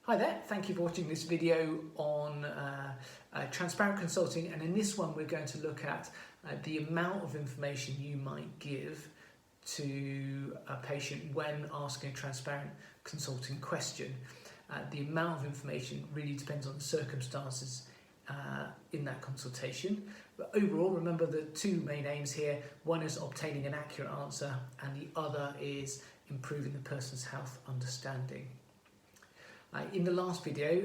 Hi there, thank you for watching this video on transparent consulting, and in this one we're going to look at the amount of information you might give to a patient when asking a transparent consulting question. The amount of information really depends on the circumstances in that consultation, but overall remember the two main aims here. One is obtaining an accurate answer and the other is improving the person's health understanding. In the last video,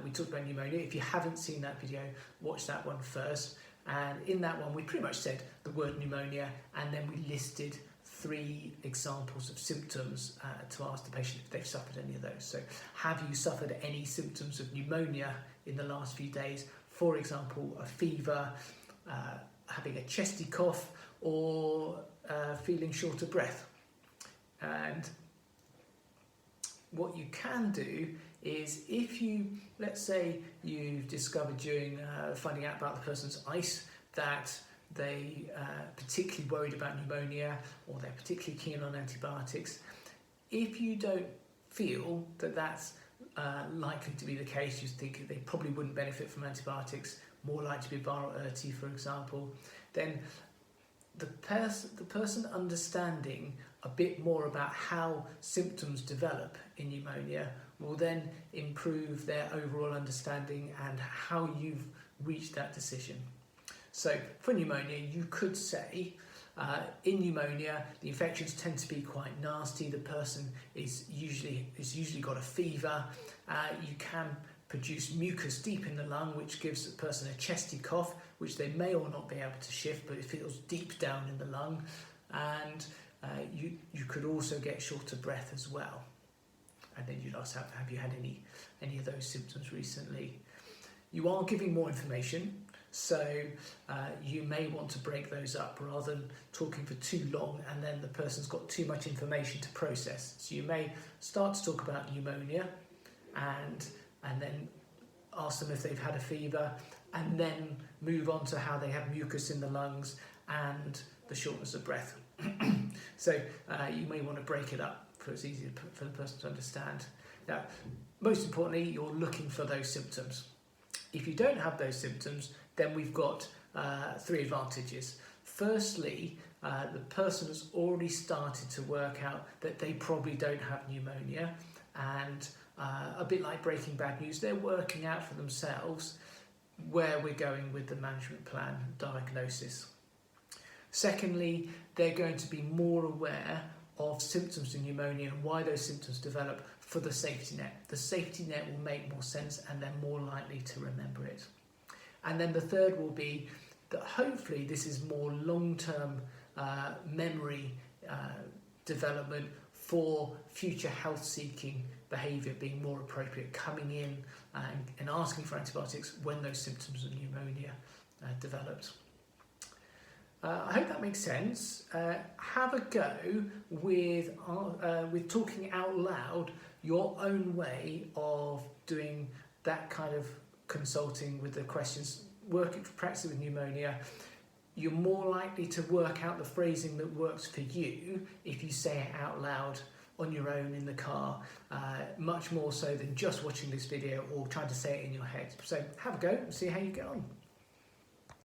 we talked about pneumonia. If you haven't seen that video, watch that one first. And in that one, we pretty much said the word pneumonia, and then we listed 3 examples of symptoms to ask the patient if they've suffered any of those. So, have you suffered any symptoms of pneumonia in the last few days? For example, a fever, having a chesty cough, or feeling short of breath. And what you can do is, if you, let's say you've discovered during finding out about the person's ICE that they particularly worried about pneumonia, or they're particularly keen on antibiotics, if you don't feel that that's likely to be the case, you think they probably wouldn't benefit from antibiotics, more likely to be viral ERT, for example, then the person understanding a bit more about how symptoms develop in pneumonia will then improve their overall understanding and how you've reached that decision. So for pneumonia, you could say, in pneumonia, the infections tend to be quite nasty. The person is usually got a fever. You can produce mucus deep in the lung, which gives the person a chesty cough, which they may or not be able to shift, but it feels deep down in the lung. And you could also get short of breath as well. And then you'd ask, have you had any of those symptoms recently? You are giving more information, so you may want to break those up rather than talking for too long and then the person's got too much information to process. So you may start to talk about pneumonia and then ask them if they've had a fever, and then move on to how they have mucus in the lungs and the shortness of breath. So you may want to break it up so it's easier for the person to understand. Now, most importantly, you're looking for those symptoms. If you don't have those symptoms, then we've got 3 advantages. Firstly, the person has already started to work out that they probably don't have pneumonia, and a bit like breaking bad news, they're working out for themselves where we're going with the management plan diagnosis. Secondly, they're going to be more aware of symptoms of pneumonia and why those symptoms develop for the safety net. The safety net will make more sense and they're more likely to remember it. And then the third will be that hopefully this is more long-term memory development for future health-seeking behaviour being more appropriate, coming in and asking for antibiotics when those symptoms of pneumonia developed. I hope that makes sense. Have a go with talking out loud your own way of doing that kind of consulting with the questions. Practice with pneumonia. You're more likely to work out the phrasing that works for you if you say it out loud on your own in the car, much more so than just watching this video or trying to say it in your head. So have a go and see how you get on.